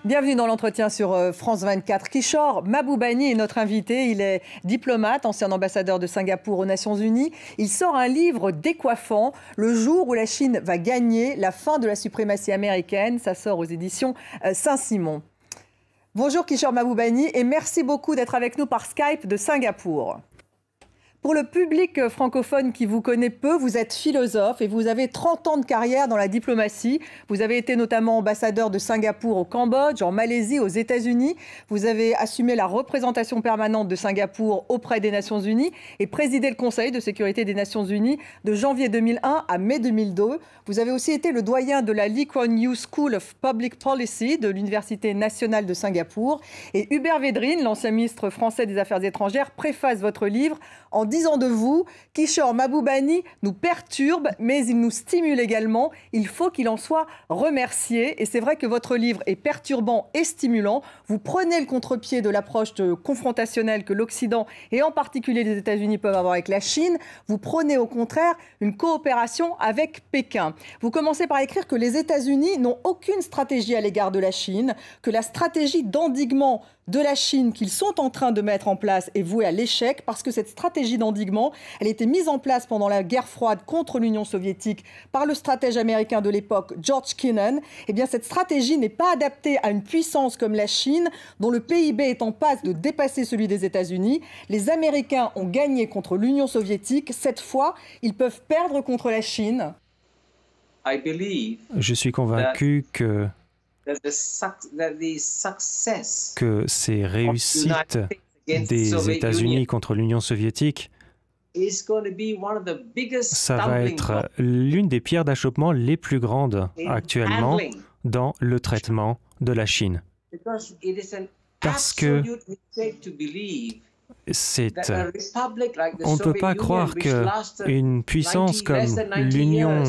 Bienvenue dans l'entretien sur France 24. Kishore Mahbubani est notre invité. Il est diplomate, ancien ambassadeur de Singapour aux Nations Unies. Il sort un livre décoiffant, Le jour où la Chine va gagner, la fin de la suprématie américaine. Ça sort aux éditions Saint-Simon. Bonjour Kishore Mahbubani et merci beaucoup d'être avec nous par Skype de Singapour. Pour le public francophone qui vous connaît peu, vous êtes philosophe et vous avez 30 ans de carrière dans la diplomatie. Vous avez été notamment ambassadeur de Singapour au Cambodge, en Malaisie, aux États-Unis. Vous avez assumé la représentation permanente de Singapour auprès des Nations Unies et présidé le Conseil de sécurité des Nations Unies de janvier 2001 à mai 2002. Vous avez aussi été le doyen de la Lee Kuan Yew School of Public Policy de l'Université nationale de Singapour. Et Hubert Védrine, l'ancien ministre français des Affaires étrangères, préface votre livre en disant de vous, Kishore Mahbubani nous perturbe, mais il nous stimule également. Il faut qu'il en soit remercié. Et c'est vrai que votre livre est perturbant et stimulant. Vous prenez le contre-pied de l'approche confrontationnelle que l'Occident, et en particulier les États-Unis, peuvent avoir avec la Chine. Vous prenez au contraire une coopération avec Pékin. Vous commencez par écrire que les États-Unis n'ont aucune stratégie à l'égard de la Chine, que la stratégie d'endiguement de la Chine qu'ils sont en train de mettre en place est vouée à l'échec parce que cette stratégie d'endiguement, elle a été mise en place pendant la guerre froide contre l'Union soviétique par le stratège américain de l'époque, George Kennan. Eh bien, cette stratégie n'est pas adaptée à une puissance comme la Chine, dont le PIB est en passe de dépasser celui des États-Unis. Les Américains ont gagné contre l'Union soviétique. Cette fois, ils peuvent perdre contre la Chine. Je suis convaincu que ces réussites des États-Unis contre l'Union soviétique, ça va être l'une des pierres d'achoppement les plus grandes actuellement dans le traitement de la Chine. Parce que on ne peut pas croire qu'une puissance comme l'Union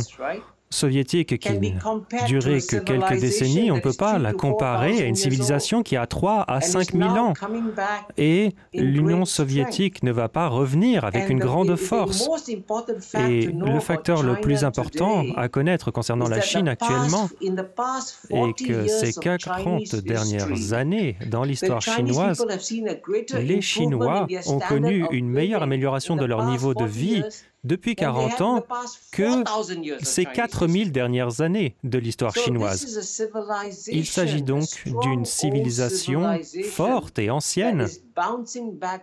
soviétique qui n'a duré que quelques décennies, on ne peut pas la comparer à une civilisation qui a 3 à 5 000 ans. Et l'Union soviétique ne va pas revenir avec une grande force. Et le facteur le plus important à connaître concernant la Chine actuellement est que ces 40 dernières années dans l'histoire chinoise, les Chinois ont connu une meilleure amélioration de leur niveau de vie depuis 40 ans que ces 4000 dernières années de l'histoire chinoise. Il s'agit donc d'une civilisation forte et ancienne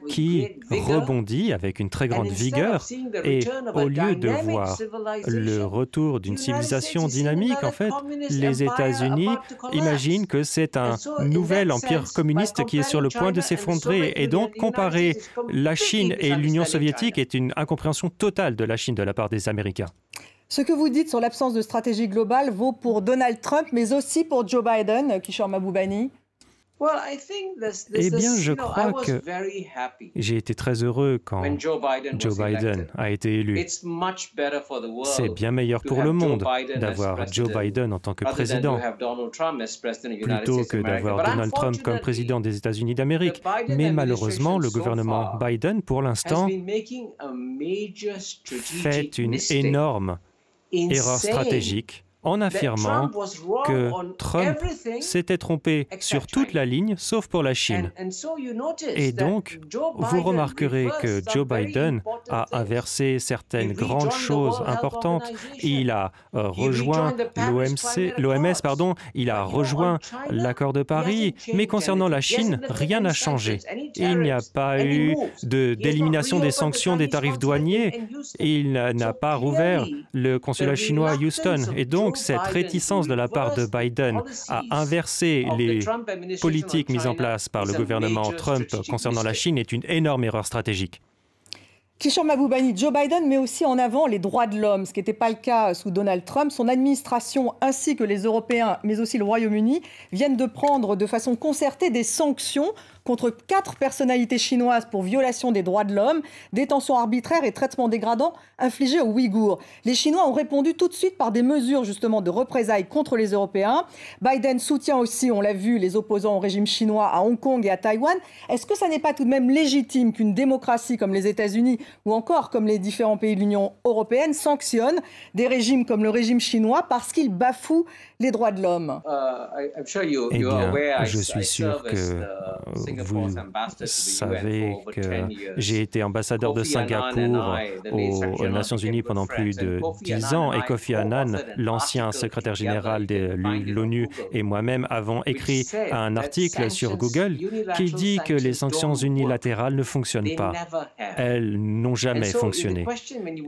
qui rebondit avec une très grande vigueur. Et au lieu de voir le retour d'une civilisation dynamique, en fait, les États-Unis imaginent que c'est un nouvel empire communiste qui est sur le point de s'effondrer. Et donc, comparer la Chine et l'Union soviétique est une incompréhension totale de la Chine de la part des Américains. Ce que vous dites sur l'absence de stratégie globale vaut pour Donald Trump, mais aussi pour Joe Biden, Kishore Mahbubani. Eh bien, je crois que j'ai été très heureux quand Joe Biden a été élu. C'est bien meilleur pour le monde d'avoir Joe Biden en tant que président, plutôt que d'avoir Donald Trump comme président des États-Unis d'Amérique. Mais malheureusement, le gouvernement Biden, pour l'instant, fait une énorme erreur stratégique en affirmant que Trump s'était trompé sur toute la ligne, sauf pour la Chine. Et donc, vous remarquerez que Joe Biden a inversé certaines grandes choses importantes. Il a rejoint l'OMS, il a rejoint l'accord de Paris, mais concernant la Chine, rien n'a changé. Il n'y a pas eu d'élimination des sanctions des tarifs douaniers. Il n'a pas rouvert le consulat chinois à Houston. Et donc, cette réticence de la part de Biden à inverser les politiques mises en place par le gouvernement Trump concernant la Chine est une énorme erreur stratégique. Kishore Mahbubani, Joe Biden met aussi en avant les droits de l'homme, ce qui n'était pas le cas sous Donald Trump. Son administration ainsi que les Européens, mais aussi le Royaume-Uni, viennent de prendre de façon concertée des sanctions contre 4 personnalités chinoises pour violation des droits de l'homme, détention arbitraire et traitement dégradant infligés aux Ouïghours. Les Chinois ont répondu tout de suite par des mesures justement de représailles contre les Européens. Biden soutient aussi, on l'a vu, les opposants au régime chinois à Hong Kong et à Taïwan. Est-ce que ça n'est pas tout de même légitime qu'une démocratie comme les États-Unis ou encore comme les différents pays de l'Union européenne sanctionne des régimes comme le régime chinois parce qu'ils bafouent les droits de l'homme? Eh bien, je suis sûr que vous savez que j'ai été ambassadeur de Singapour aux Nations Unies pendant plus de 10 ans et Kofi Annan, l'ancien secrétaire général de l'ONU, et moi-même avons écrit un article sur Google qui dit que les sanctions unilatérales ne fonctionnent pas. Elles n'ont jamais fonctionné.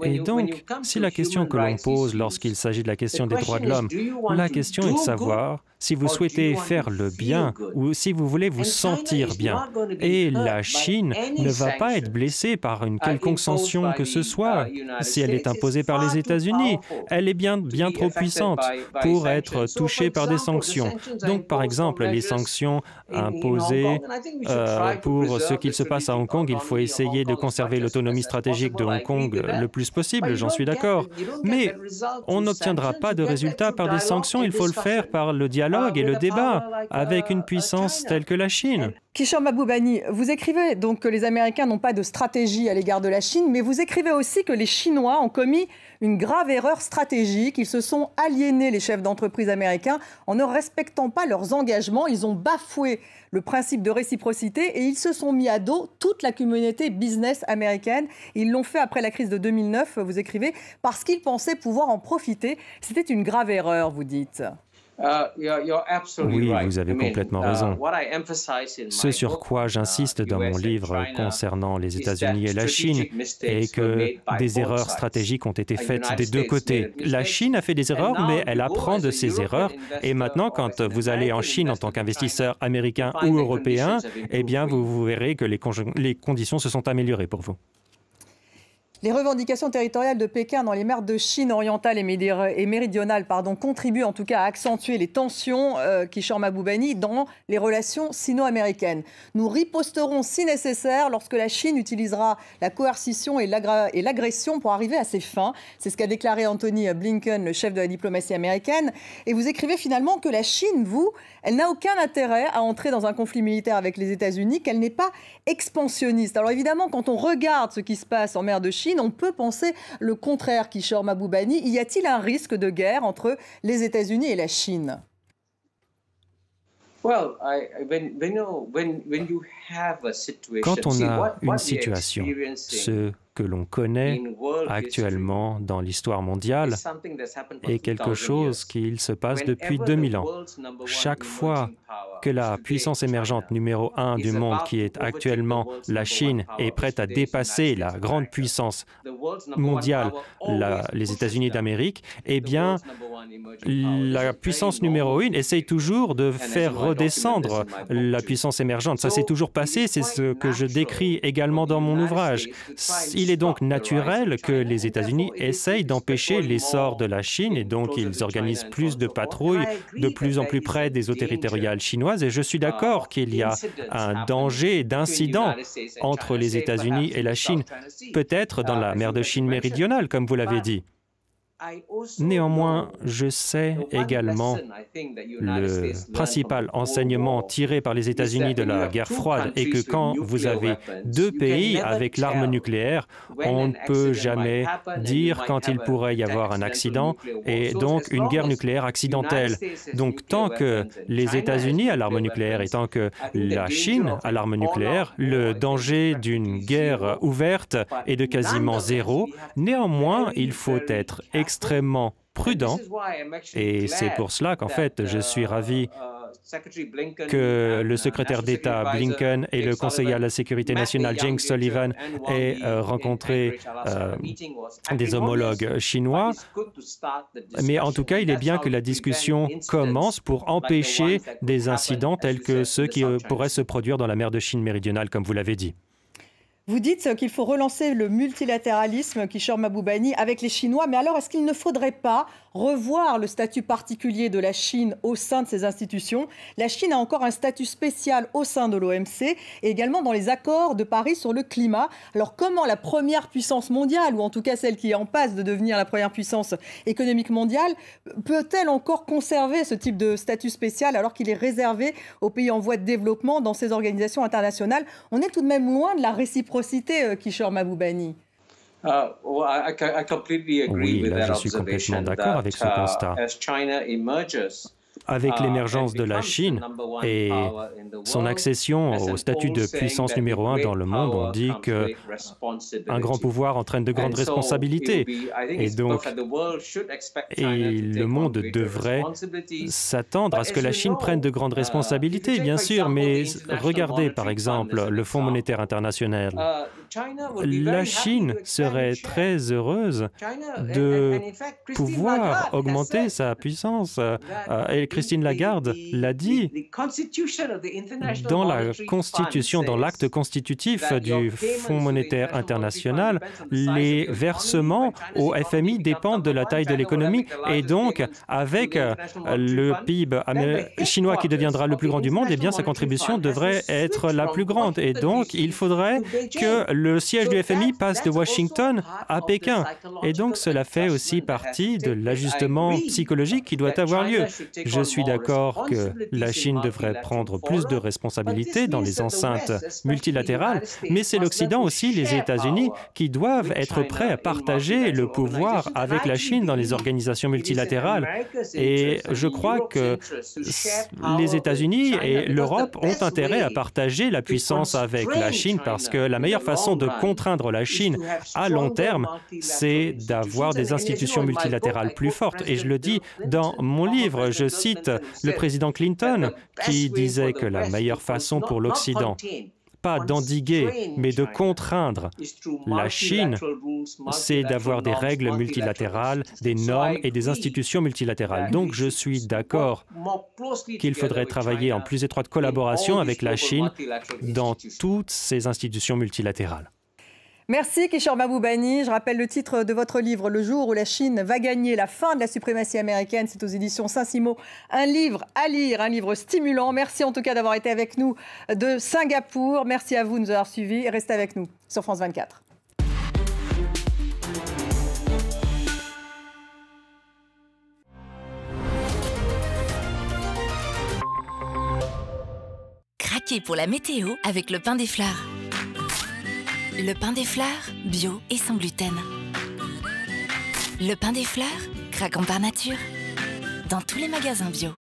Et donc, si la question que l'on pose lorsqu'il s'agit de la question des droits de l'homme, la question est de savoir si vous souhaitez faire le bien ou si vous voulez vous sentir bien. Et la Chine ne va pas être blessée par une quelconque sanction que ce soit si elle est imposée par les États-Unis. Elle est bien trop puissante pour être touchée par des sanctions. Donc, par exemple, les sanctions imposées pour ce qu'il se passe à Hong Kong, il faut essayer de conserver l'autonomie stratégique de Hong Kong le plus possible, j'en suis d'accord. Mais on n'obtiendra pas de résultats par des sanctions, il faut le faire par le dialogue et le débat avec une puissance telle que la Chine. Kishore Mahbubani, vous écrivez donc que les Américains n'ont pas de stratégie à l'égard de la Chine, mais vous écrivez aussi que les Chinois ont commis une grave erreur stratégique. Ils se sont aliénés, les chefs d'entreprise américains, en ne respectant pas leurs engagements. Ils ont bafoué le principe de réciprocité et ils se sont mis à dos toute la communauté business américaine. Ils l'ont fait après la crise de 2009, vous écrivez, parce qu'ils pensaient pouvoir en profiter. C'était une grave erreur, vous dites. Oui, vous avez complètement raison. Ce sur quoi j'insiste dans mon livre concernant les États-Unis et la Chine est que des erreurs stratégiques ont été faites des deux côtés. La Chine a fait des erreurs, mais elle apprend de ses erreurs. Et maintenant, quand vous allez en Chine en tant qu'investisseur américain ou européen, eh bien, vous verrez que les conditions se sont améliorées pour vous. Les revendications territoriales de Pékin dans les mers de Chine orientale et méridionale contribuent en tout cas à accentuer les tensions, Kishore Mahbubani, dans les relations sino-américaines. Nous riposterons si nécessaire lorsque la Chine utilisera la coercition et l'agression pour arriver à ses fins. C'est ce qu'a déclaré Anthony Blinken, le chef de la diplomatie américaine. Et vous écrivez finalement que la Chine, elle n'a aucun intérêt à entrer dans un conflit militaire avec les États-Unis, qu'elle n'est pas expansionniste. Alors évidemment, quand on regarde ce qui se passe en mer de Chine, on peut penser le contraire, Kishore Mahbubani. Y a-t-il un risque de guerre entre les États-Unis et la Chine? Quand on a une situation, ce que l'on connaît actuellement dans l'histoire mondiale est quelque chose qui se passe depuis 2000 ans. Chaque fois que la puissance émergente numéro 1 du monde, qui est actuellement la Chine, est prête à dépasser la grande puissance mondiale, les États-Unis d'Amérique, eh bien, la puissance numéro 1 essaye toujours de faire redescendre la puissance émergente. Ça s'est toujours passé, c'est ce que je décris également dans mon ouvrage. Il est donc naturel que les États-Unis essayent d'empêcher l'essor de la Chine et donc ils organisent plus de patrouilles de plus en plus près des eaux territoriales chinoises. Et je suis d'accord qu'il y a un danger d'incident entre les États-Unis et la Chine, peut-être dans la mer de Chine méridionale, comme vous l'avez dit. Néanmoins, je sais également le principal enseignement tiré par les États-Unis de la guerre froide est que quand vous avez deux pays avec l'arme nucléaire, on ne peut jamais dire quand il pourrait y avoir un accident et donc une guerre nucléaire accidentelle. Donc tant que les États-Unis a l'arme nucléaire et tant que la Chine a l'arme nucléaire, le danger d'une guerre ouverte est de quasiment zéro. Néanmoins, il faut être extrêmement prudent et c'est pour cela qu'en fait, je suis ravi que le secrétaire d'État Blinken et le conseiller à la sécurité nationale Jake Sullivan aient rencontré des homologues chinois. Mais en tout cas, il est bien que la discussion commence pour empêcher des incidents tels que ceux qui pourraient se produire dans la mer de Chine méridionale, comme vous l'avez dit. Vous dites qu'il faut relancer le multilatéralisme, Kishore Mahbubani, avec les Chinois. Mais alors, est-ce qu'il ne faudrait pas revoir le statut particulier de la Chine au sein de ces institutions? La Chine a encore un statut spécial au sein de l'OMC et également dans les accords de Paris sur le climat. Alors, comment la première puissance mondiale, ou en tout cas celle qui est en passe de devenir la première puissance économique mondiale, peut-elle encore conserver ce type de statut spécial alors qu'il est réservé aux pays en voie de développement dans ces organisations internationales? On est tout de même loin de la réciprocité, Kishore Mahbubani. Oui, là, je suis complètement d'accord avec ce constat. Avec l'émergence de la Chine et son accession au statut de puissance numéro 1 dans le monde, on dit qu'un grand pouvoir entraîne de grandes responsabilités. Et donc, le monde devrait s'attendre à ce que la Chine prenne de grandes responsabilités, bien sûr, mais regardez par exemple le Fonds monétaire international. La Chine serait très heureuse de pouvoir augmenter sa puissance. Et Christine Lagarde l'a dit, dans la Constitution, dans l'acte constitutif du Fonds monétaire international, les versements au FMI dépendent de la taille de l'économie et donc avec le PIB chinois qui deviendra le plus grand du monde, eh bien sa contribution devrait être la plus grande et donc il faudrait que le siège du FMI passe de Washington à Pékin et donc cela fait aussi partie de l'ajustement psychologique qui doit avoir lieu. Je suis d'accord que la Chine devrait prendre plus de responsabilités dans les enceintes multilatérales, mais c'est l'Occident aussi, les États-Unis, qui doivent être prêts à partager le pouvoir avec la Chine dans les organisations multilatérales. Et je crois que les États-Unis et l'Europe ont intérêt à partager la puissance avec la Chine parce que la meilleure façon de contraindre la Chine à long terme, c'est d'avoir des institutions multilatérales plus fortes. Et je le dis dans mon livre, je cite le président Clinton qui disait que la meilleure façon pour l'Occident, pas d'endiguer, mais de contraindre la Chine, c'est d'avoir des règles multilatérales, des normes et des institutions multilatérales. Donc je suis d'accord qu'il faudrait travailler en plus étroite collaboration avec la Chine dans toutes ces institutions multilatérales. Merci Kishore Mahbubani. Je rappelle le titre de votre livre, Le jour où la Chine va gagner la fin de la suprématie américaine. C'est aux éditions Saint-Simon. Un livre à lire, un livre stimulant. Merci en tout cas d'avoir été avec nous de Singapour. Merci à vous de nous avoir suivis. Restez avec nous sur France 24. Craquez pour la météo avec le pain des fleurs. Le pain des fleurs, bio et sans gluten. Le pain des fleurs, craquant par nature. Dans tous les magasins bio.